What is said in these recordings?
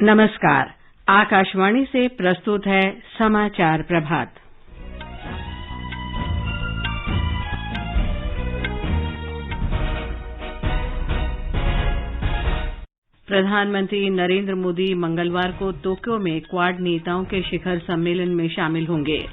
नमस्कार। आकाशवाणी से प्रस्तुत है समाचार प्रभात। प्रधानमंत्री नरेंद्र मोदी मंगलवार को टोक्यो में क्वाड नेताओं के शिखर सम्मेलन में शामिल होंगे।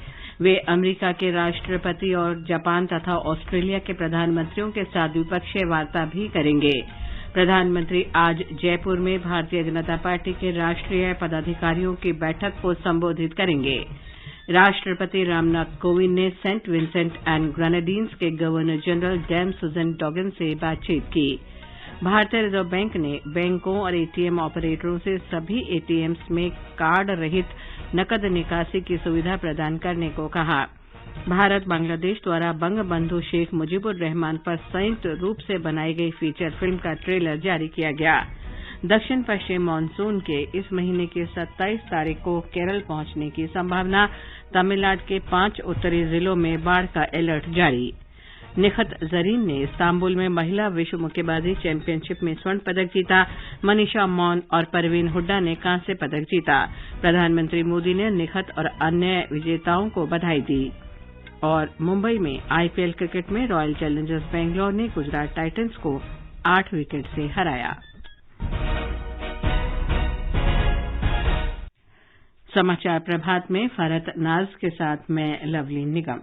वे अमेरिका के राष्ट्रपति और जापान तथा ऑस्ट्रेलिया के प्रधानमंत्रियों के साथ द्विपक्षीय वार्ता भी करेंगे। प्रधानमंत्री आज जयपुर में भारतीय जनता पार्टी के राष्ट्रीय पदाधिकारियों की बैठक को संबोधित करेंगे। राष्ट्रपति रामनाथ कोविंद ने सेंट विंसेंट एंड ग्रेनेडिन्स के गवर्नर जनरल डैम सुजन डॉगन से बातचीत की। भारतीय रिजर्व बैंक ने बैंकों और एटीएम ऑपरेटरों से सभी एटीएम्स में कार्ड रहित नकद निकासी की सुविधा प्रदान करने को कहा। भारत बांग्लादेश द्वारा बंगबंधु शेख मुजीबुर रहमान पर संयुक्त रूप से बनाई गई फीचर फिल्म का ट्रेलर जारी किया गया। दक्षिण पश्चिम मानसून के इस महीने की 27 तारीख को केरल पहुंचने की संभावना। तमिलनाडु के 5 उत्तरी जिलों में बाढ़ का अलर्ट जारी। निखत जरीन ने इस्तांबुल में महिला विश्व मुक्केबाजी चैंपियनशिप में स्वर्ण पदक जीता। मनीषा मौन और परवीन हुड्डा ने कांस्य पदक जीता। प्रधानमंत्री मोदी ने निखत और अन्य विजेताओं को बधाई दी। और मुंबई में आईपीएल क्रिकेट में रॉयल चैलेंजर्स बेंगलौर ने गुजरात टाइटंस को 8 विकेट से हराया। समाचार प्रभात में फरहत नाज के साथ मैं लवली निगम।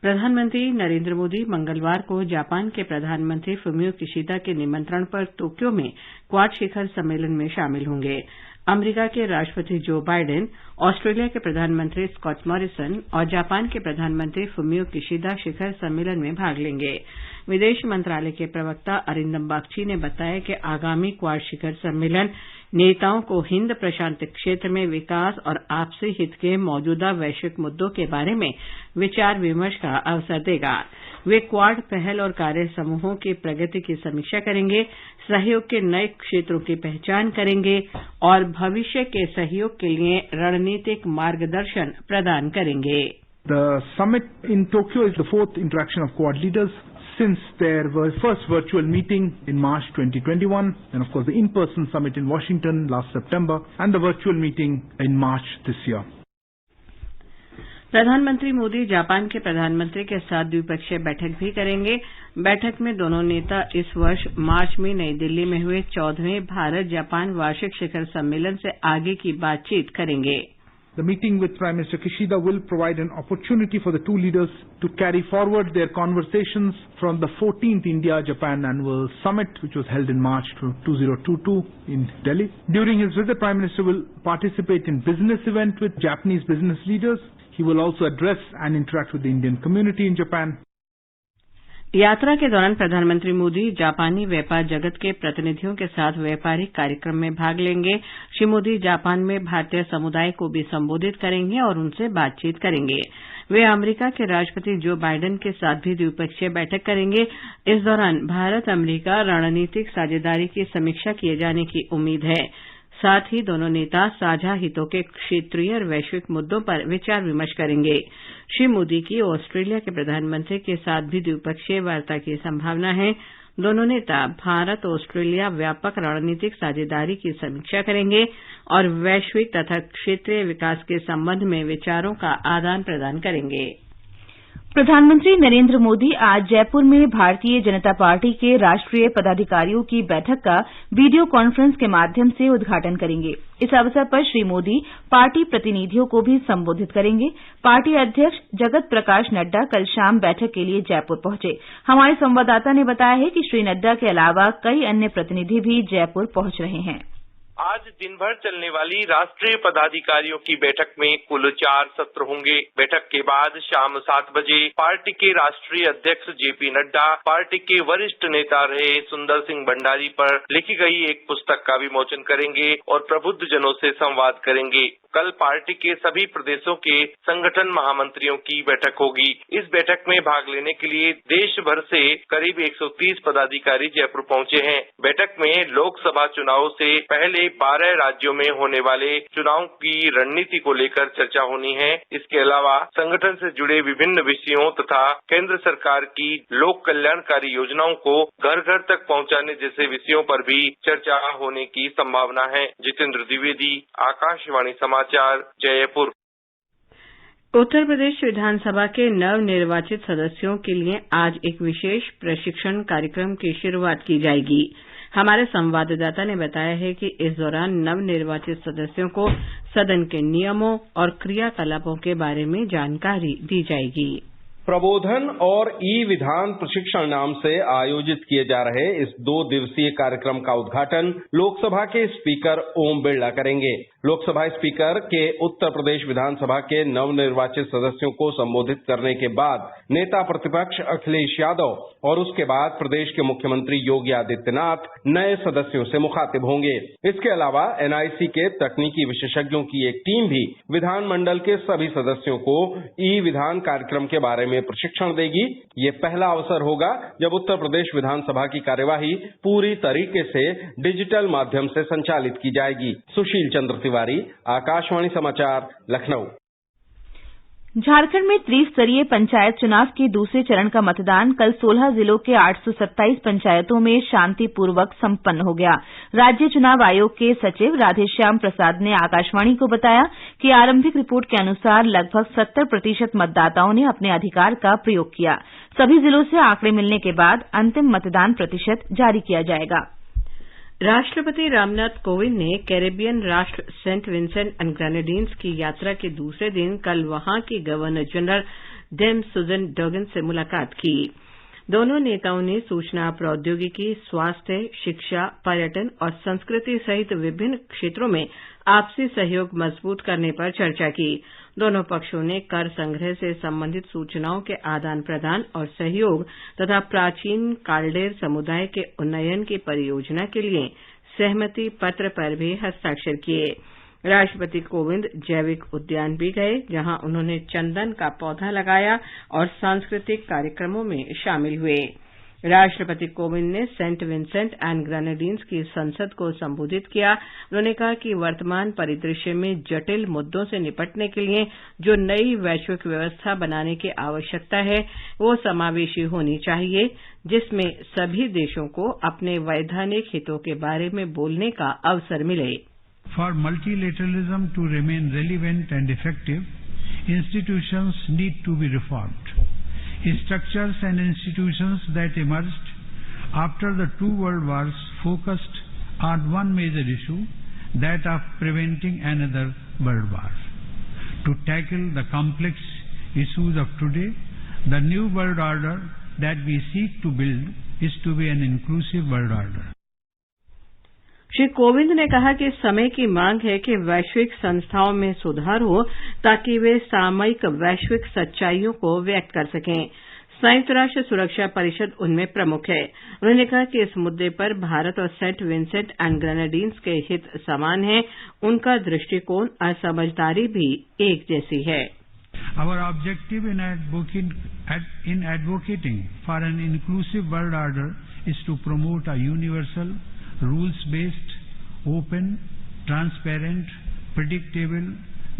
प्रधानमंत्री नरेंद्र मोदी मंगलवार को जापान के प्रधानमंत्री फुमियो किशिदा के निमंत्रण पर टोक्यो में क्वाड शिखर सम्मेलन में शामिल होंगे। अमेरिका के राष्ट्रपति जो बाइडेन, ऑस्ट्रेलिया के प्रधानमंत्री स्कॉट मॉरिसन और जापान के प्रधानमंत्री फुमियो किशिदा शिखर सम्मेलन में भाग लेंगे। विदेश मंत्रालय के प्रवक्ता अरिंदम बागची ने बताया कि आगामी क्वाड शिखर सम्मेलन नेताओं को हिंद प्रशांत क्षेत्र में विकास और आपसी हित के मौजूदा वैश्विक मुद्दों के बारे में विचार विमर्श का अवसर देगा। वे क्वाड पहल और कार्य समूहों की प्रगति की समीक्षा करेंगे, सहयोग के नए क्षेत्रों की पहचान करेंगे और भविष्य के सहयोग के लिए रणनीतिक मार्गदर्शन प्रदान करेंगे। The summit in Tokyo is the fourth interaction of Quad leaders since their first virtual meeting in March 2021, and of course the in-person summit in Washington last September, and the virtual meeting in March this year. प्रधानमंत्री Modi Japan के प्रधानमंत्री के साथ द्विपक्षीय बैठक भी करेंगे। बैठक में दोनों नेता इस वर्ष मार्च में नई दिल्ली में हुए 14वें भारत जापान वार्षिक शिखर सम्मेलन से आगे की बातचीत करेंगे। The meeting with Prime Minister Kishida will provide an opportunity for the two leaders to carry forward their conversations from the 14th India-Japan Annual Summit, which was held in March 2022 in Delhi. During his visit, Prime Minister will participate in business event with Japanese business leaders. He will also address and interact with the Indian community in Japan. यात्रा के दौरान प्रधानमंत्री मोदी जापानी व्यापार जगत के प्रतिनिधियों के साथ व्यापारिक कार्यक्रम में भाग लेंगे। श्री मोदी जापान में भारतीय समुदाय को भी संबोधित करेंगे और उनसे बातचीत करेंगे। वे अमेरिका के राष्ट्रपति जो बाइडेन के साथ भी द्विपक्षीय बैठक करेंगे। इस दौरान भारत अमेरिका रणनीतिक साझेदारी की समीक्षा किए जाने की उम्मीद है। साथ ही दोनों नेता साझा हितों के क्षेत्रीय और वैश्विक मुद्दों पर विचार विमर्श करेंगे। श्री मोदी की ऑस्ट्रेलिया के प्रधानमंत्री के साथ भी द्विपक्षीय वार्ता की संभावना है। दोनों नेता भारत ऑस्ट्रेलिया व्यापक रणनीतिक साझेदारी की समीक्षा करेंगे और वैश्विक तथा क्षेत्रीय विकास के संबंध में विचारों का आदान प्रदान करेंगे। प्रधानमंत्री नरेंद्र मोदी आज जयपुर में भारतीय जनता पार्टी के राष्ट्रीय पदाधिकारियों की बैठक का वीडियो कॉन्फ्रेंस के माध्यम से उद्घाटन करेंगे। इस अवसर पर श्री मोदी पार्टी प्रतिनिधियों को भी संबोधित करेंगे। पार्टी अध्यक्ष जगत प्रकाश नड्डा कल शाम बैठक के लिए जयपुर पहुंचे। हमारे संवाददाता ने बताया है कि श्री नड्डा के अलावा कई अन्य प्रतिनिधि भी जयपुर पहुंच रहे हैं। आज दिन भर चलने वाली राष्ट्रीय पदाधिकारियों की बैठक में कुल 4 सत्र होंगे। बैठक के बाद शाम 7 बजे पार्टी के राष्ट्रीय अध्यक्ष जेपी नड्डा पार्टी के वरिष्ठ नेता रहे सुंदर सिंह भंडारी पर लिखी गई एक पुस्तक का विमोचन करेंगे और प्रबुद्ध जनों से संवाद करेंगे। कल पार्टी के सभी प्रदेशों के संगठन महामंत्रियों की बैठक होगी। इस बैठक में भाग लेने के लिए देश भर से करीब 130 पदाधिकारी जयपुर पहुंचे हैं। बैठक में लोकसभा चुनाव से पहले 12 राज्यों में होने वाले चुनाव की रणनीति को लेकर चर्चा होनी है। इसके अलावा संगठन से जुड़े विभिन्न विषयों तथा केंद्र सरकार की लोक कल्याणकारी योजनाओं को घर घर तक पहुंचाने जैसे विषयों पर भी चर्चा होने की संभावना है। जितेंद्र द्विवेदी, आकाशवाणी समाचार, जयपुर। उत्तर प्रदेश विधानसभा के नवनिर्वाचित सदस्यों के लिए आज एक विशेष प्रशिक्षण कार्यक्रम की शुरुआत की जाएगी। हमारे संवाददाता ने बताया है कि इस दौरान नवनिर्वाचित सदस्यों को सदन के नियमों और क्रियाकलापों के बारे में जानकारी दी जाएगी। प्रबोधन और ई विधान प्रशिक्षण नाम से आयोजित किए जा रहे इस 2 दिवसीय कार्यक्रम का उद्घाटन लोकसभा के स्पीकर ओम बिरला करेंगे। लोकसभा स्पीकर के उत्तर प्रदेश विधानसभा के नवनिर्वाचित सदस्यों को संबोधित करने के बाद नेता प्रतिपक्ष अखिलेश यादव और उसके बाद प्रदेश के मुख्यमंत्री योगी आदित्यनाथ नए सदस्यों से मुखातिब होंगे। इसके अलावा एनआईसी के तकनीकी विशेषज्ञों की एक टीम भी विधानमंडल के सभी सदस्यों को ई विधान कार्यक्रम के बारे में प्रशिक्षण देगी। ये पहला अवसर होगा जब उत्तर प्रदेश विधानसभा की कार्यवाही पूरी तरीके से डिजिटल माध्यम से संचालित की जाएगी। सुशील चंद्र तिवारी, आकाशवाणी समाचार, लखनऊ। झारखंड में त्रिस्तरीय पंचायत चुनाव के दूसरे चरण का मतदान कल 16 जिलों के 827 पंचायतों में शांतिपूर्वक संपन्न हो गया। राज्य चुनाव आयोग के सचिव राधेश्याम प्रसाद ने आकाशवाणी को बताया कि आरंभिक रिपोर्ट के अनुसार लगभग 70% मतदाताओं ने अपने अधिकार का प्रयोग किया। सभी जिलों से आंकड़े मिलने के बाद अंतिम मतदान प्रतिशत जारी किया जाएगा। राष्ट्रपति रामनाथ कोविंद ने कैरेबियन राष्ट्र सेंट विंसेंट एंड ग्रेनेडिन्स की यात्रा के दूसरे दिन कल वहां की गवर्नर जनरल डेम सुजन डर्गन से मुलाकात की। दोनों नेताओं ने सूचना प्रौद्योगिकी, स्वास्थ्य, शिक्षा, पर्यटन और संस्कृति सहित विभिन्न क्षेत्रों में आपसी सहयोग मजबूत करने पर चर्चा की। दोनों पक्षों ने कर संग्रह से संबंधित सूचनाओं के आदान प्रदान और सहयोग तथा प्राचीन काल्डेर समुदाय के उन्नयन की परियोजना के लिए सहमति पत्र पर भी हस्ताक्षर किए। राष्ट्रपति कोविंद जैविक उद्यान भी गए, जहां उन्होंने चंदन का पौधा लगाया और सांस्कृतिक कार्यक्रमों में शामिल हुए। राष्ट्रपति कोविंद ने सेंट विंसेंट एंड ग्रेनेडिन्स की संसद को संबोधित किया। उन्होंने कहा कि वर्तमान परिदृश्य में जटिल मुद्दों से निपटने के लिए जो नई वैश्विक व्यवस्था बनाने की आवश्यकता है वो समावेशी होनी चाहिए, जिसमें सभी देशों को अपने वैधानिक हितों के बारे में बोलने का अवसर मिले। For multilateralism to remain relevant and effective, institutions need to be reformed. Structures and institutions that emerged after the 2 world wars focused on one major issue, that of preventing another world war. To tackle the complex issues of today, the new world order that we seek to build is to be an inclusive world order. Shri Kovind ने कहा कि समय की मांग है कि वैश्विक संस्थाओं में सुधार हो ताकि वे सामयिक वैश्विक सच्चाइयों को व्यक्त कर सकें। संयुक्त राष्ट्र सुरक्षा परिषद उनमें प्रमुख है। उन्होंने कहा कि इस मुद्दे पर भारत और सेंट विंसेंट एंड ग्रेनेडिन्स के हित समान हैं, उनका दृष्टिकोण और समझदारी भी एक जैसी है। Our objective in advocating for an inclusive world order is to promote a universal, rules-based, open, transparent, predictable,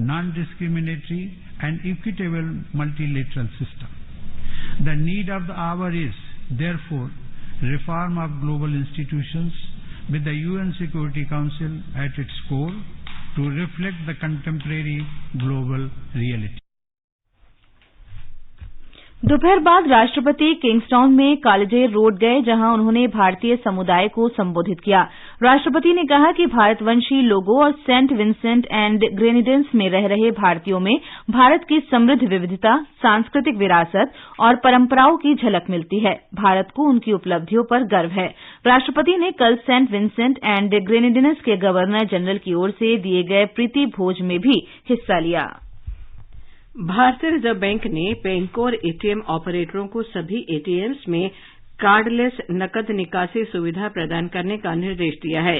non-discriminatory and equitable multilateral system. The need of the hour is, therefore, reform of global institutions with the UN Security Council at its core to reflect the contemporary global reality. दोपहर बाद राष्ट्रपति किंगस्टाउन में कालजेर road गए, जहां उन्होंने भारतीय समुदाय को संबोधित किया। राष्ट्रपति ने कहा कि भारतवंशी लोगों और सेंट विंसेंट एंड ग्रेनेडिन्स में रह रहे भारतीयों में भारत की समृद्ध विविधता, सांस्कृतिक विरासत और परंपराओं की झलक मिलती है। भारत को उनकी उपलब्धियों पर गर्व है। राष्ट्रपति ने कल सेंट विंसेंट एंड ग्रेनेडिन्स के गवर्नर जनरल की ओर से दिए गए प्रीति भोज में भी हिस्सा लिया। भारतीय रिजर्व बैंक ने बैंकों और एटीएम ऑपरेटरों को सभी एटीएम्स में कार्डलेस नकद निकासी सुविधा प्रदान करने का निर्देश दिया है।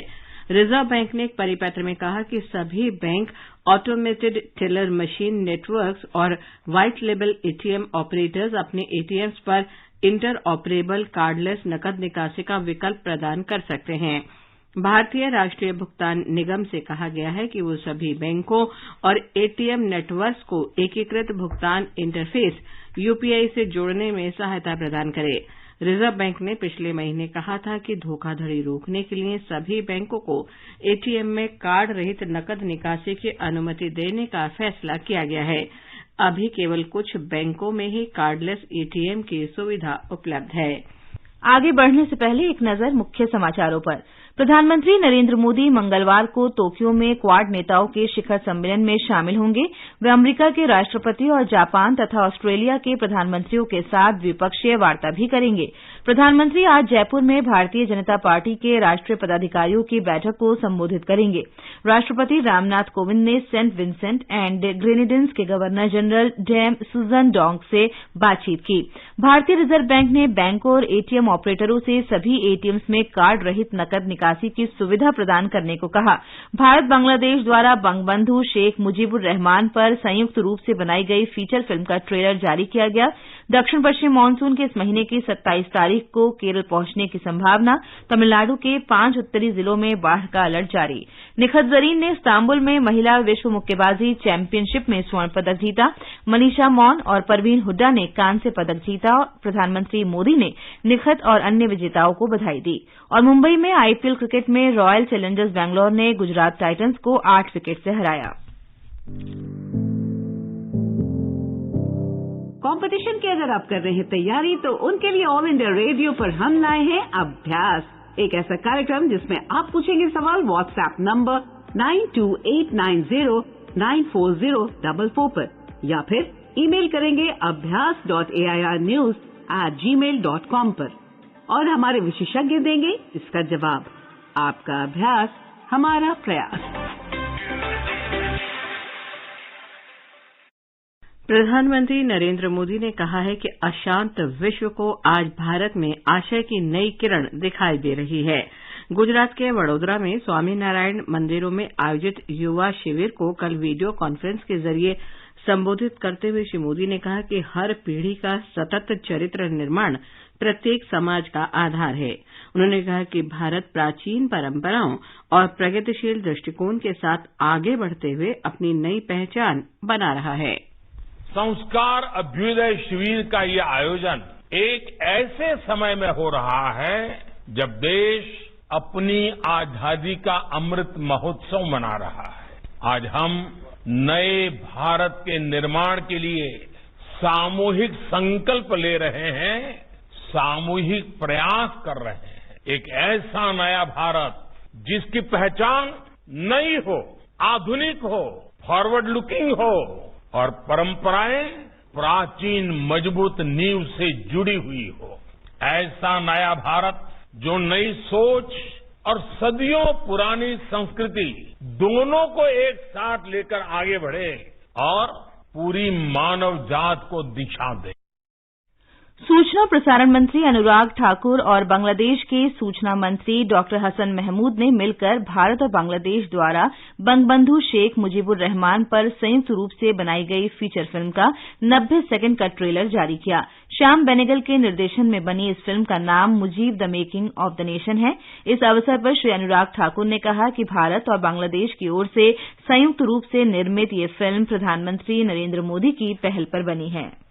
रिजर्व बैंक ने एक परिपत्र में कहा कि सभी bank automated teller machine networks और व्हाइट लेबल एटीएम ऑपरेटर्स अपने एटीएम्स पर इंटर ऑपरेबल कार्डलेस नकद निकासी का विकल्प प्रदान कर सकते हैं। भारतीय राष्ट्रीय भुगतान निगम से कहा गया है कि वो सभी बैंकों और एटीएम नेटवर्क्स को एकीकृत भुगतान इंटरफेस यूपीआई से जोड़ने में सहायता प्रदान करे। रिजर्व बैंक ने पिछले महीने कहा था कि धोखाधड़ी रोकने के लिए सभी बैंकों को एटीएम में कार्ड रहित नकद निकासी की अनुमति देने का फैसला किया गया है। अभी केवल कुछ बैंकों में ही कार्डलेस एटीएम की सुविधा उपलब्ध है। आगे बढ़ने से पहले एक नजर मुख्य समाचारों पर। प्रधानमंत्री नरेंद्र मोदी मंगलवार को टोक्यो में क्वाड नेताओं के शिखर सम्मेलन में शामिल होंगे। वे अमेरिका के राष्ट्रपति और जापान तथा ऑस्ट्रेलिया के प्रधानमंत्रियों के साथ द्विपक्षीय वार्ता भी करेंगे। प्रधानमंत्री आज जयपुर में भारतीय जनता पार्टी के राष्ट्रीय पदाधिकारियों की बैठक को संबोधित करेंगे। राष्ट्रपति रामनाथ कोविंद ने सेंट विंसेंट एंड ग्रेनेडिन्स के गवर्नर जनरल डैम सुजन डोंग से बातचीत की। भारतीय रिजर्व बैंक ने बैंकों और एटीएम ऑपरेटरों से सभी एटीएम्स में कार्ड रहित नकद निकासी की सुविधा प्रदान करने को कहा। भारत बांग्लादेश द्वारा बंगबंधु शेख मुजीबुर रहमान पर संयुक्त रूप से बनाई गई फीचर फिल्म का ट्रेलर जारी किया गया। दक्षिण पश्चिम मानसून के इस महीने की 27 तारीख को केरल पहुंचने की संभावना। तमिलनाडु के 5 उत्तरी जिलों में बाढ़ का अलर्ट जारी। निखत जरीन ने इस्तांबुल में महिला विश्व मुक्केबाजी चैंपियनशिप में स्वर्ण पदक जीता। मनीषा मौन और परवीन हुड्डा ने कांस्य पदक जीता। प्रधानमंत्री मोदी ने निखत और अन्य विजेताओं को बधाई दी। और मुंबई में आईपीएल क्रिकेट में रॉयल चैलेंजर्स बैंगलोर ने गुजरात टाइटंस को 8 विकेट से हराया। कंपटीशन की अगर आप कर रहे हैं तैयारी तो उनके लिए ऑल इंडिया रेडियो पर हम लाए हैं अभ्यास, एक ऐसा कार्यक्रम जिसमें आप पूछेंगे सवाल व्हाट्सएप नंबर 9289094044 पर या फिर ईमेल करेंगे abhyas.airnews@gmail.com पर और हमारे विशेषज्ञ देंगे इसका जवाब। आपका अभ्यास हमारा प्रयास। प्रधानमंत्री नरेंद्र मोदी ने कहा है कि अशांत विश्व को आज भारत में आशय की नई किरण दिखाई दे रही है। गुजरात के वडोदरा में स्वामीनारायण मंदिरों में आयोजित युवा शिविर को कल वीडियो कॉन्फ्रेंस के जरिए संबोधित करते हुए श्री मोदी ने कहा कि हर पीढ़ी का सतत चरित्र निर्माण प्रत्येक समाज का आधार है। उन्होंने कहा कि भारत प्राचीन परंपराओं और प्रगतिशील दृष्टिकोण के साथ आगे बढ़ते हुए अपनी नई पहचान बना रहा है। संस्कार अभ्युदय शिविर का ये आयोजन एक ऐसे समय में हो रहा है जब देश अपनी आजादी का अमृत महोत्सव मना रहा है। आज हम नए भारत के निर्माण के लिए सामूहिक संकल्प ले रहे हैं, सामूहिक प्रयास कर रहे हैं। एक ऐसा नया भारत जिसकी पहचान नई हो, आधुनिक हो, फॉरवर्ड लुकिंग हो और परंपराएं प्राचीन मजबूत नींव से जुड़ी हुई हो। ऐसा नया भारत जो नई सोच और सदियों पुरानी संस्कृति दोनों को एक साथ लेकर आगे बढ़े और पूरी मानव जात को दिशा दे। सूचना और प्रसारण मंत्री अनुराग ठाकुर और बांग्लादेश के सूचना मंत्री डॉक्टर हसन महमूद ने मिलकर भारत और बांग्लादेश द्वारा बंगबंधु शेख मुजीबुर रहमान पर संयुक्त रूप से बनाई गई फीचर फिल्म का 90 सेकंड का ट्रेलर जारी किया। श्याम बेनेगल के निर्देशन में बनी इस फिल्म का नाम Mujib the making of the nation है। इस अवसर पर श्री अनुराग ठाकुर ने कहा कि भारत और बांग्लादेश की ओर से संयुक्त रूप से निर्मित ये फिल्म प्रधानमंत्री नरेंद्र मोदी की पहल पर बनी है।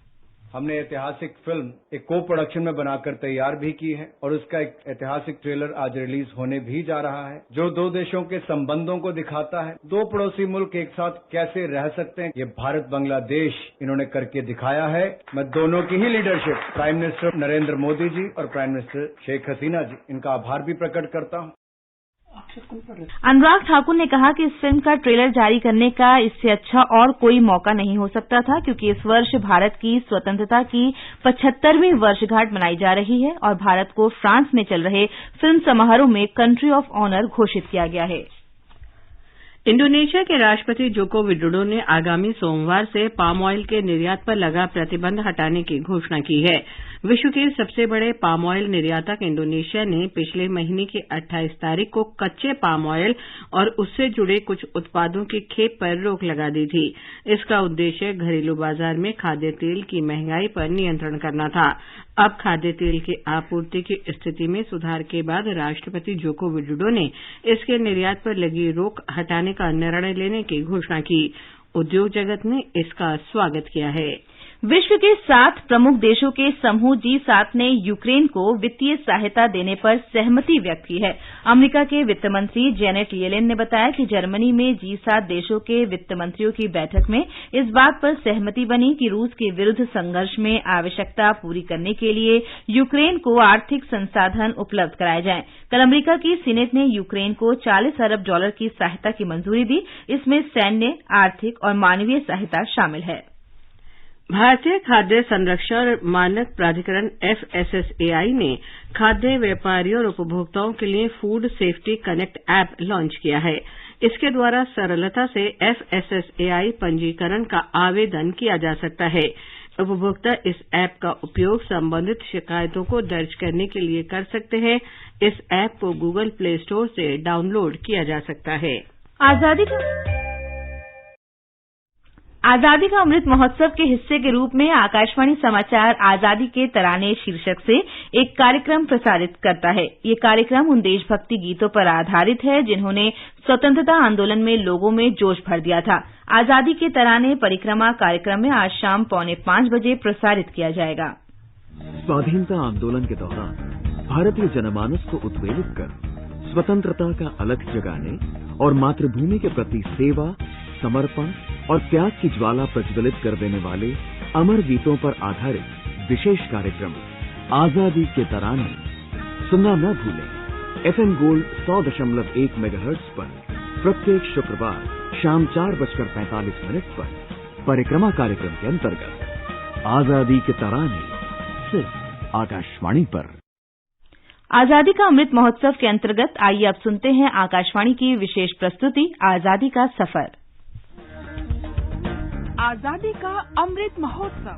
हमने ऐतिहासिक फिल्म एक को प्रोडक्शन में बनाकर तैयार भी की है और उसका एक ऐतिहासिक ट्रेलर आज रिलीज होने भी जा रहा है जो दो देशों के संबंधों को दिखाता है। दो पड़ोसी मुल्क एक साथ कैसे रह सकते हैं ये भारत बांग्लादेश इन्होंने करके दिखाया है। मैं दोनों की ही leadership prime minister Narendra Modi ji और प्राइम मिनिस्टर शेख हसीना जी इनका आभार भी प्रकट करता हूं। अनुराग ठाकुर ने कहा कि इस फिल्म का ट्रेलर जारी करने का इससे अच्छा और कोई मौका नहीं हो सकता था क्योंकि इस वर्ष भारत की स्वतंत्रता की 75वीं वर्षगांठ मनाई जा रही है और भारत को फ्रांस में चल रहे फिल्म समारोह में कंट्री ऑफ ऑनर घोषित किया गया है। इंडोनेशिया के राष्ट्रपति जोको विडोडो ने आगामी सोमवार से पाम ऑयल के निर्यात पर लगा प्रतिबंध हटाने की घोषणा की है। विश्व के सबसे बड़े पाम ऑयल निर्यातक इंडोनेशिया ने पिछले महीने की 28 तारीख को कच्चे पाम ऑयल और उससे जुड़े कुछ उत्पादों की खेप पर रोक लगा दी थी। इसका उद्देश्य घरेलू बाजार में खाद्य तेल की महंगाई पर नियंत्रण करना था। अब खाद्य तेल की आपूर्ति की स्थिति में सुधार के बाद राष्ट्रपति जोको विडोडो ने इसके निर्यात पर लगी रोक हटाने का निर्णय लेने की घोषणा की। उद्योग जगत ने इसका स्वागत किया है। विश्व के 7 प्रमुख देशों के समूह G7 ने यूक्रेन को वित्तीय सहायता देने पर सहमति व्यक्त की है। अमेरिका के वित्त मंत्री जेनेट येलेन ने बताया कि जर्मनी में G7 देशों के वित्त मंत्रियों की बैठक में इस बात पर सहमति बनी कि रूस के विरुद्ध संघर्ष में आवश्यकता पूरी करने के लिए यूक्रेन को आर्थिक संसाधन उपलब्ध कराए जाएं। कल अमेरिका की सीनेट ने यूक्रेन को $40 अरब की सहायता की मंजूरी दी। इसमें सैन्य, आर्थिक और मानवीय सहायता शामिल है। भारतीय खाद्य संरक्षण मानक प्राधिकरण FSSAI ने खाद्य व्यापारियों और उपभोक्ताओं के लिए food safety connect app launch किया है। इसके द्वारा सरलता से FSSAI पंजीकरण का आवेदन किया जा सकता है। उपभोक्ता इस ऐप का उपयोग संबंधित शिकायतों को दर्ज करने के लिए कर सकते हैं। इस ऐप को गूगल प्ले स्टोर से डाउनलोड किया जा सकता है। आजादी का अमृत महोत्सव के हिस्से के रूप में आकाशवाणी समाचार आजादी के तराने शीर्षक से एक कार्यक्रम प्रसारित करता है। ये कार्यक्रम उन देशभक्ति गीतों पर आधारित है जिन्होंने स्वतंत्रता आंदोलन में लोगों में जोश भर दिया था। आजादी के तराने परिक्रमा कार्यक्रम में आज शाम 4:45 बजे प्रसारित किया जाएगा। स्वाधीनता आंदोलन के दौरान भारतीय जनमानस को उत्प्रेरित कर स्वतंत्रता का अलख जगाने और मातृभूमि के प्रति सेवा, समर्पण और त्याग की ज्वाला प्रज्वलित कर देने वाले अमर गीतों पर आधारित विशेष कार्यक्रम आजादी के तराने सुनना न भूलें। FM गोल्ड 100.1 मेगाहर्ट्ज पर प्रत्येक शुक्रवार शाम 4:45 पर परिक्रमा कार्यक्रम के अंतर्गत आजादी के तराने सिर्फ आकाशवाणी पर। आजादी का अमृत महोत्सव के अंतर्गत आइए अब सुनते हैं आकाशवाणी की विशेष प्रस्तुति आजादी का सफर। आजादी का अमृत महोत्सव।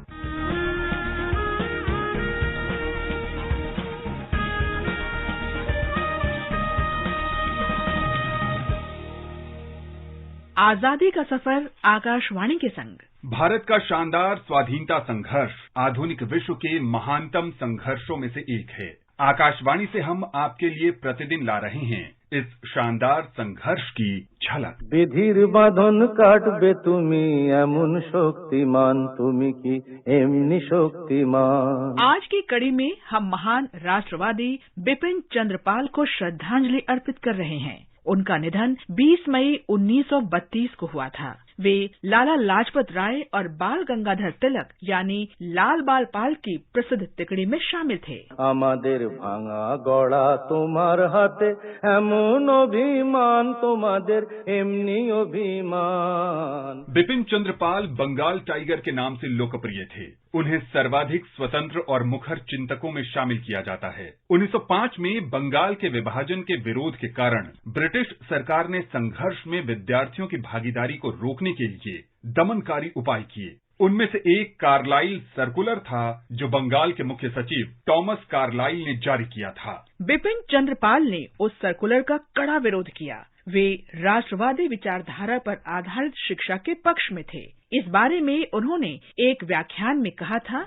आजादी का सफर आकाशवाणी के संग। भारत का शानदार स्वाधीनता संघर्ष आधुनिक विश्व के महानतम संघर्षों में से एक है। आकाशवाणी से हम आपके लिए प्रतिदिन ला रहे हैं इस शानदार संघर्ष की झलक। विधिर बांधन काटबे तुमी एमन शक्तिमान तुमी की एमनी शक्तिमान। आज की कड़ी में हम महान राष्ट्रवादी बिपिन चंद्र पाल को श्रद्धांजलि अर्पित कर रहे हैं। उनका निधन 20 मई 1932 को हुआ था। वे लाला लाजपत राय और बाल गंगाधर तिलक यानी लाल बाल पाल की प्रसिद्ध तिकड़ी में शामिल थे। आमादेर भांगा गड़ा तुम्हार हाथे एमन अभिमान तुम्हादेर एमनी अभिमान। बिपिन चंद्र पाल बंगाल टाइगर के नाम से लोकप्रिय थे। उन्हें सर्वाधिक स्वतंत्र और मुखर चिंतकों में शामिल किया जाता है। 1905 में बंगाल के विभाजन के विरोध के कारण ब्रिटिश सरकार ने संघर्ष में विद्यार्थियों की भागीदारी को रोकने के लिए दमनकारी उपाय किए। उनमें से एक कार्लाइल सर्कुलर था जो बंगाल के मुख्य सचिव टॉमस कार्लाइल ने जारी किया था। बिपिन चंद्र पाल ने उस सर्कुलर का कड़ा विरोध किया। वे राष्ट्रवादी विचारधारा पर आधारित शिक्षा के पक्ष में थे। इस बारे में उन्होंने एक व्याख्यान में कहा था,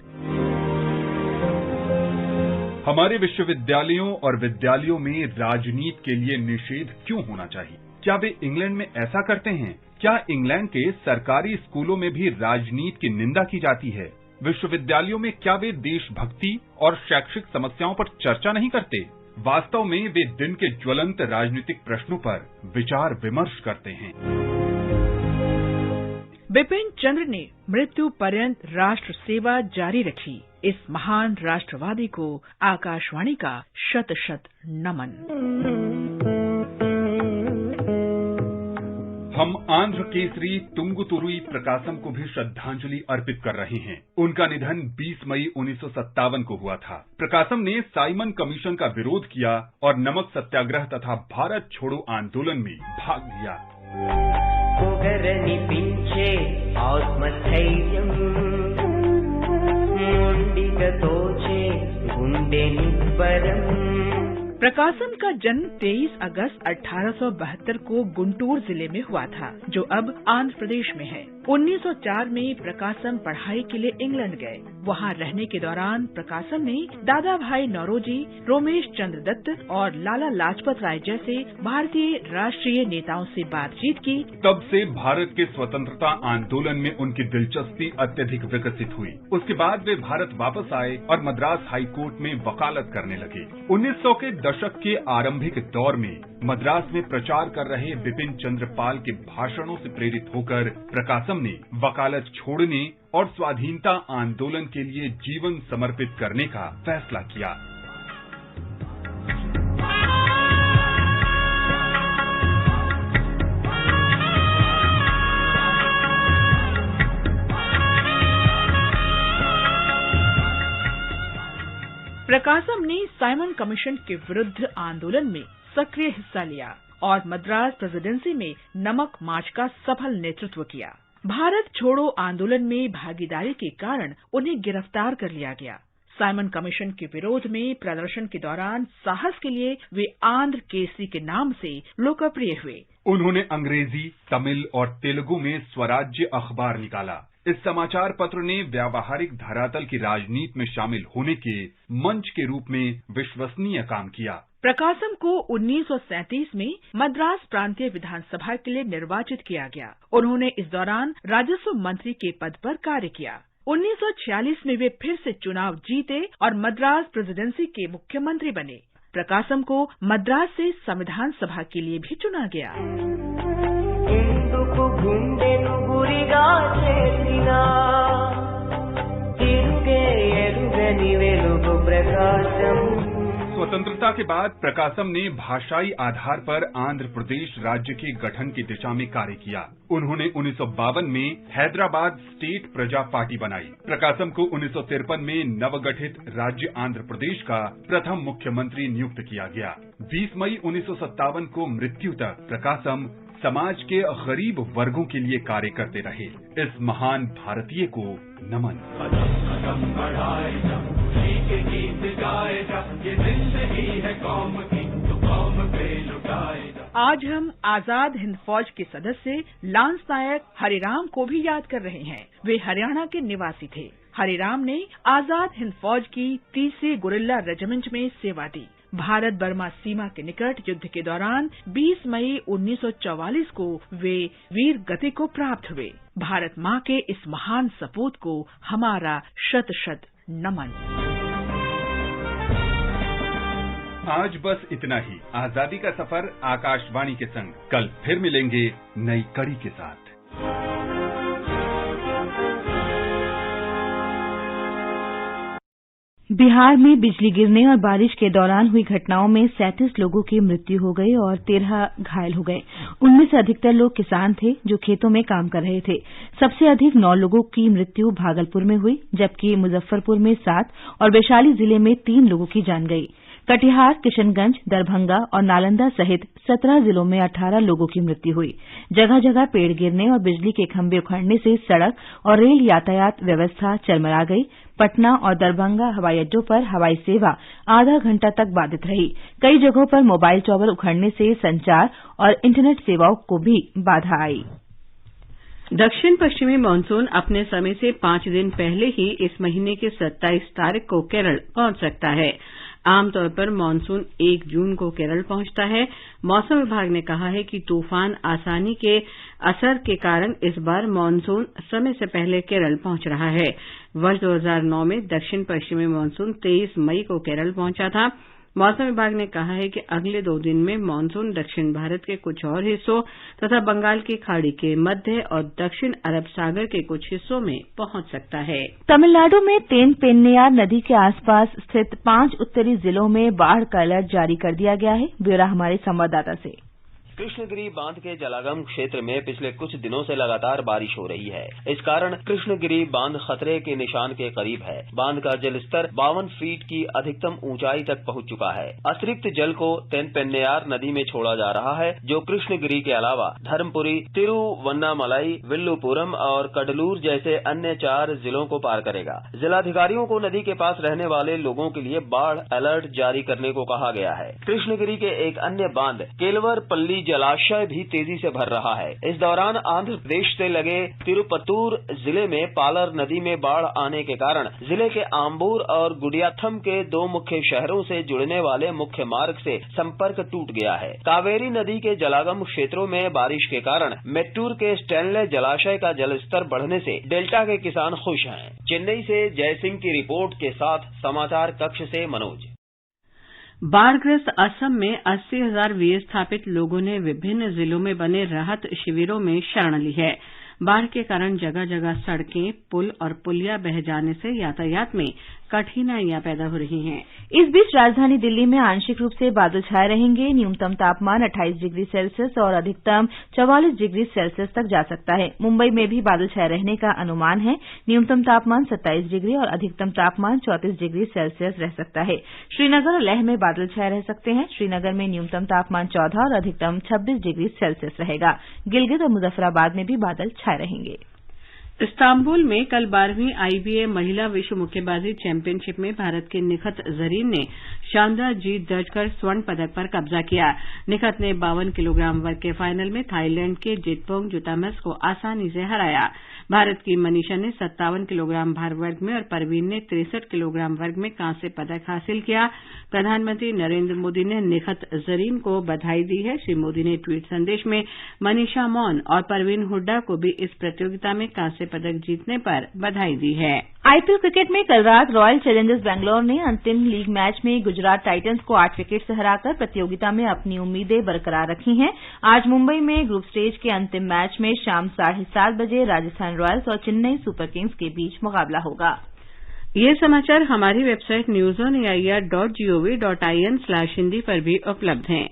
हमारे विश्वविद्यालयों और विद्यालयों में राजनीति के लिए निषेध क्यों होना चाहिए? क्या वे इंग्लैंड में ऐसा करते हैं? क्या इंग्लैंड के सरकारी स्कूलों में भी राजनीति की निंदा की जाती है? विश्वविद्यालयों में क्या वे देशभक्ति और शैक्षिक समस्याओं पर चर्चा नहीं करते? वास्तव में वे दिन के ज्वलंत राजनीतिक प्रश्नों पर विचार विमर्श करते हैं। बिपिन चंद्र ने मृत्यु पर्यंत राष्ट्र सेवा जारी रखी। इस महान राष्ट्रवादी को आकाशवाणी का शत शत नमन। हम आंध्र केसरी तुंगुतुरुई प्रकाशम को भी श्रद्धांजलि अर्पित कर रहे हैं। उनका निधन 20 मई 1957 को हुआ था। प्रकाशम ने साइमन कमीशन का विरोध किया और नमक सत्याग्रह तथा भारत छोड़ो आंदोलन में भाग लिया। పొగరనిపించే ఆత్మధైర్యం పండిగతోచే గుండె నిబ్బరం. प्रकासम का जन्म 23 अगस्त 1872 को गुंटूर जिले में हुआ था, जो अब आंध्र प्रदेश में है। 1904 में प्रकासम पढ़ाई के लिए इंग्लैंड गए। वहाँ रहने के दौरान प्रकासम ने दादा भाई नौरोजी, रोमेश चंद्र दत्त और लाला लाजपत राय जैसे भारतीय राष्ट्रीय नेताओं से बातचीत की। तब से भारत के स्वतंत्रता आंदोलन में उनकी दिलचस्पी अत्यधिक विकसित हुई। उसके बाद वे भारत वापस आए और मद्रास हाई कोर्ट में वकालत करने लगे। 1900 के दशक के आरंभिक दौर में मद्रास में प्रचार कर रहे बिपिन चंद्र पाल के भाषणों से प्रेरित होकर प्रकासम ने वकालत छोड़ने और स्वाधीनता आंदोलन के लिए जीवन समर्पित करने का फैसला किया। प्रकासम ने साइमन कमीशन के विरुद्ध आंदोलन में सक्रिय हिस्सा लिया और मद्रास प्रेसिडेंसी में नमक मार्च का सफल नेतृत्व किया। भारत छोड़ो आंदोलन में भागीदारी के कारण उन्हें गिरफ्तार कर लिया गया। साइमन कमीशन के विरोध में प्रदर्शन के दौरान साहस के लिए वे आंध्र केसरी के नाम से लोकप्रिय हुए। उन्होंने अंग्रेजी, तमिल और तेलुगु में स्वराज्य अखबार निकाला। इस समाचार पत्र ने व्यावहारिक धरातल की राजनीति में शामिल होने के मंच के रूप में विश्वसनीय काम किया। प्रकासम को 1937 में मद्रास प्रांतीय विधानसभा के लिए निर्वाचित किया गया। उन्होंने इस दौरान राजस्व मंत्री के पद पर कार्य किया। 1946 में वे फिर से चुनाव जीते और मद्रास प्रेसिडेंसी के मुख्यमंत्री बने। प्रकासम को मद्रास से संविधान सभा के लिए भी चुना गया। स्वतंत्रता के बाद प्रकासम ने भाषाई आधार पर आंध्र प्रदेश राज्य के गठन की दिशा में कार्य किया। उन्होंने 1952 में हैदराबाद स्टेट प्रजा पार्टी बनाई। प्रकासम को 1953 में नवगठित राज्य आंध्र प्रदेश का प्रथम मुख्यमंत्री नियुक्त किया गया। 20 मई 1957 को मृत्यु तक प्रकासम समाज के गरीब वर्गों के लिए कार्य करते रहे। इस महान भारतीय को नमन। आज हम आजाद हिंद फौज के सदस्य लांस नायक हरिराम को भी याद कर रहे हैं। वे हरियाणा के निवासी थे। हरिराम ने आजाद हिंद फौज की 3री गुरिल्ला रेजिमेंट में सेवा दी। भारत बर्मा सीमा के निकट युद्ध के दौरान 20 मई 1944 को वे वीर गति को प्राप्त हुए। भारत माँ के इस महान सपूत को हमारा शत शत नमन। आज बस इतना ही। आजादी का सफर आकाशवाणी के संग। कल फिर मिलेंगे नई कड़ी के साथ। बिहार में बिजली गिरने और बारिश के दौरान हुई घटनाओं में 37 लोगों की मृत्यु हो गई और 13 घायल हो गए। उनमें से अधिकतर लोग किसान थे जो खेतों में काम कर रहे थे। सबसे अधिक 9 लोगों की मृत्यु भागलपुर में हुई, जबकि मुजफ्फरपुर में 7 और वैशाली जिले में 3 लोगों की जान गई। कटिहार, किशनगंज, दरभंगा और नालंदा सहित 17 जिलों में 18 लोगों की मृत्यु हुई। जगह जगह पेड़ गिरने और बिजली के खंभे उखड़ने से सड़क और रेल यातायात व्यवस्था चरमरा गई। पटना और दरभंगा हवाई अड्डों पर हवाई सेवा आधा घंटा तक बाधित रही। कई जगहों पर मोबाइल टॉवर उखड़ने से संचार और इंटरनेट सेवाओं को भी बाधा आई। दक्षिण पश्चिमी मानसून अपने समय से 5 दिन पहले ही इस महीने की 27 तारीख को केरल पहुंच सकता है। आमतौर पर मानसून 1 जून को केरल पहुंचता है। मौसम विभाग ने कहा है कि तूफान आसानी के असर के कारण इस बार मानसून समय से पहले केरल पहुंच रहा है। वर्ष 2009 में दक्षिण पश्चिमी मानसून 23 मई को केरल पहुंचा था। मौसम विभाग ने कहा है कि अगले 2 दिन में मानसून दक्षिण भारत के कुछ और हिस्सों तथा बंगाल की खाड़ी के मध्य और दक्षिण अरब सागर के कुछ हिस्सों में पहुंच सकता है। तमिलनाडु में पेन्नियार नदी के आसपास स्थित 5 उत्तरी जिलों में बाढ़ का अलर्ट जारी कर दिया गया है। ब्यौरा हमारे संवाददाता से। कृष्णगिरी बांध के जलागम क्षेत्र में पिछले कुछ दिनों से लगातार बारिश हो रही है। इस कारण कृष्णगिरी बांध खतरे के निशान के करीब है। बांध का जल स्तर 52 फीट की अधिकतम ऊंचाई तक पहुंच चुका है। अतिरिक्त जल को तेनपेन्नयार नदी में छोड़ा जा रहा है, जो कृष्णगिरी के अलावा धर्मपुरी, तिरुवन्नामलाई, विल्लुपुरम और कडलूर जैसे अन्य 4 जिलों को पार करेगा। जिलाधिकारियों को नदी के पास रहने वाले लोगों के लिए बाढ़ अलर्ट जारी करने को कहा गया है। कृष्णगिरी के एक अन्य बांध केलवरपल्ली जलाशय भी तेजी से भर रहा है। इस दौरान आंध्र प्रदेश से लगे तिरुपत्तूर जिले में पालर नदी में बाढ़ आने के कारण जिले के आम्बूर और गुडियाथम के 2 मुख्य शहरों से जुड़ने वाले मुख्य मार्ग से संपर्क टूट गया है। कावेरी नदी के जलागम क्षेत्रों में बारिश के कारण मेट्टूर के स्टैनले जलाशय का जल स्तर बढ़ने से डेल्टा के किसान खुश हैं। चेन्नई से जयसिंह की रिपोर्ट के साथ समाचार कक्ष से मनोज। बाढ़ग्रस्त असम में 80,000 विस्थापित लोगों ने विभिन्न जिलों में बने राहत शिविरों में शरण ली है। बाढ़ के कारण जगह जगह सड़कें, पुल और पुलिया बह जाने से यातायात में कठिनाइयां पैदा हो रही हैं। इस बीच राजधानी दिल्ली में आंशिक रूप से बादल छाए रहेंगे। न्यूनतम तापमान 28 डिग्री सेल्सियस और अधिकतम 44 डिग्री सेल्सियस तक जा सकता है। मुंबई में भी बादल छाए रहने का अनुमान है। न्यूनतम तापमान 27 डिग्री और अधिकतम तापमान 34 डिग्री सेल्सियस रह सकता है। श्रीनगर और लेह में बादल छाए रह सकते हैं। श्रीनगर में न्यूनतम तापमान 14 और अधिकतम 26 डिग्री सेल्सियस रहेगा। गिलगित और मुजफ्फराबाद में भी बादल छाए रहेंगे। इस्तांबुल में कल 12वीं आईबीए महिला विश्व मुक्केबाजी चैंपियनशिप में भारत के निखत जरीन ने शानदार जीत दर्ज कर स्वर्ण पदक पर कब्जा किया। निखत ने 52 किलोग्राम वर्ग के फाइनल में थाईलैंड के जितपोंग जुतामस को आसानी से हराया। भारत की मनीषा ने 57 किलोग्राम भार वर्ग में और परवीन ने 63 किलोग्राम वर्ग में कांस्य पदक हासिल किया। प्रधानमंत्री नरेंद्र मोदी ने निखत जरीन को बधाई दी है। श्री मोदी ने ट्वीट संदेश में मनीषा मौन और परवीन हुड्डा को भी इस प्रतियोगिता में कांस्य पदक जीतने पर बधाई दी है। आईपीएल क्रिकेट में कल रात रॉयल चैलेंजर्स बैंगलोर ने अंतिम लीग मैच में गुजरात टाइटंस को 8 विकेट से हराकर प्रतियोगिता में अपनी उम्मीदें बरकरार रखी हैं। आज मुंबई में ग्रुप स्टेज के अंतिम मैच में शाम 7:30 बजे राजस्थान रॉयल्स और चेन्नई सुपर किंग्स के बीच मुकाबला होगा। ये समाचार हमारी वेबसाइट newsonair.gov.in/hindi पर भी उपलब्ध हैं।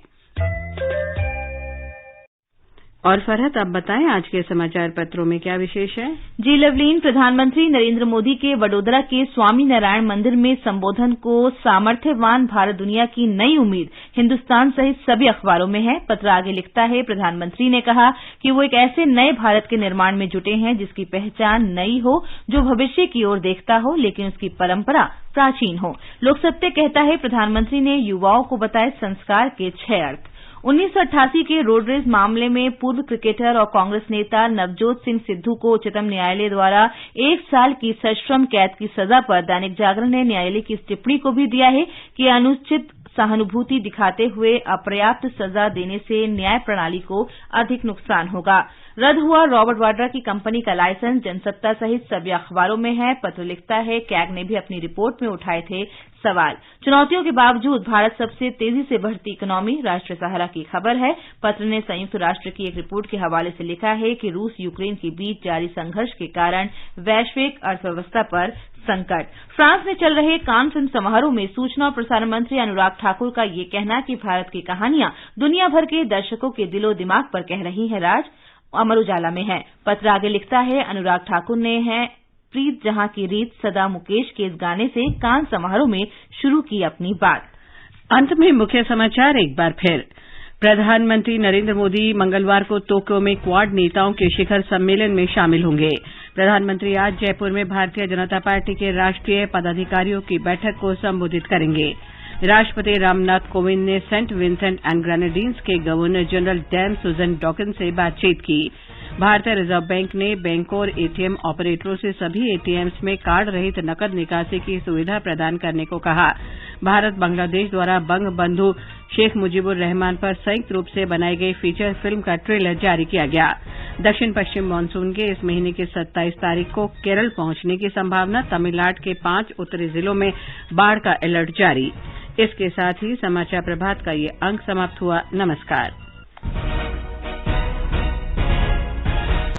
और फरहत, अब बताएं आज के समाचार पत्रों में क्या विशेष है। जी लवलीन, प्रधानमंत्री नरेंद्र मोदी के वडोदरा के स्वामी नारायण मंदिर में संबोधन को सामर्थ्यवान भारत दुनिया की नई उम्मीद हिन्दुस्तान सहित सभी अखबारों में है। पत्र आगे लिखता है, प्रधानमंत्री ने कहा कि वो एक ऐसे नए भारत के निर्माण में जुटे हैं जिसकी पहचान नई हो, जो भविष्य की ओर देखता हो लेकिन उसकी परंपरा प्राचीन हो। लोकसत्य कहता है, प्रधानमंत्री ने युवाओं को बताए संस्कार के 6 अर्थ। 1988 के रोड रेस मामले में पूर्व क्रिकेटर और कांग्रेस नेता नवजोत सिंह सिद्धू को उच्चतम न्यायालय द्वारा 1 साल की सश्रम कैद की सजा पर दैनिक जागरण ने न्यायालय की इस टिप्पणी को भी दिया है कि अनुचित सहानुभूति दिखाते हुए अपर्याप्त सजा देने से न्याय प्रणाली को अधिक नुकसान होगा। रद्द हुआ रॉबर्ट वाड्रा की कंपनी का लाइसेंस, जनसत्ता सहित सभी अखबारों में है। पत्र लिखता है, कैग ने भी अपनी रिपोर्ट में उठाए थे सवाल। चुनौतियों के बावजूद भारत सबसे तेजी से बढ़ती इकोनॉमी, राष्ट्रीय सहारा की खबर है। पत्र ने संयुक्त राष्ट्र की एक रिपोर्ट के हवाले से लिखा है कि रूस यूक्रेन के बीच जारी संघर्ष के कारण वैश्विक अर्थव्यवस्था पर संकट। फ्रांस में चल रहे कान फिल्म समारोह में सूचना और प्रसारण मंत्री अनुराग ठाकुर का ये कहना कि भारत की कहानियां दुनिया भर के दर्शकों के दिलो दिमाग पर कह रही है राज। अमर उजाला में है। पत्र आगे लिखता है, अनुराग ठाकुर ने है प्रीत जहां की रीत सदा मुकेश के इस गाने से कान समारोह में शुरू की अपनी बात। अंत में मुख्य समाचार एक बार फिर। प्रधानमंत्री नरेंद्र मोदी मंगलवार को टोक्यो में क्वाड नेताओं के शिखर सम्मेलन में शामिल होंगे। प्रधानमंत्री आज जयपुर में भारतीय जनता पार्टी के राष्ट्रीय पदाधिकारियों की बैठक को संबोधित करेंगे। राष्ट्रपति रामनाथ कोविंद ने सेंट विंसेंट एंड ग्रेनेडिन्स के गवर्नर जनरल डैन सुजन डॉकिन से बातचीत की। भारतीय रिजर्व बैंक ने बैंकों और एटीएम ऑपरेटरों से सभी एटीएम्स में कार्ड रहित नकद निकासी की सुविधा प्रदान करने को कहा। भारत बांग्लादेश द्वारा बंग बंधु शेख मुजीबुर रहमान पर संयुक्त रूप से बनाई गई फीचर फिल्म का ट्रेलर जारी किया गया। दक्षिण पश्चिम मानसून के इस महीने की 27 तारीख को केरल पहुंचने की संभावना। तमिलनाडु के 5 उत्तरी जिलों में बाढ़ का अलर्ट जारी। इसके साथ ही समाचार प्रभात का ये अंक समाप्त हुआ। नमस्कार।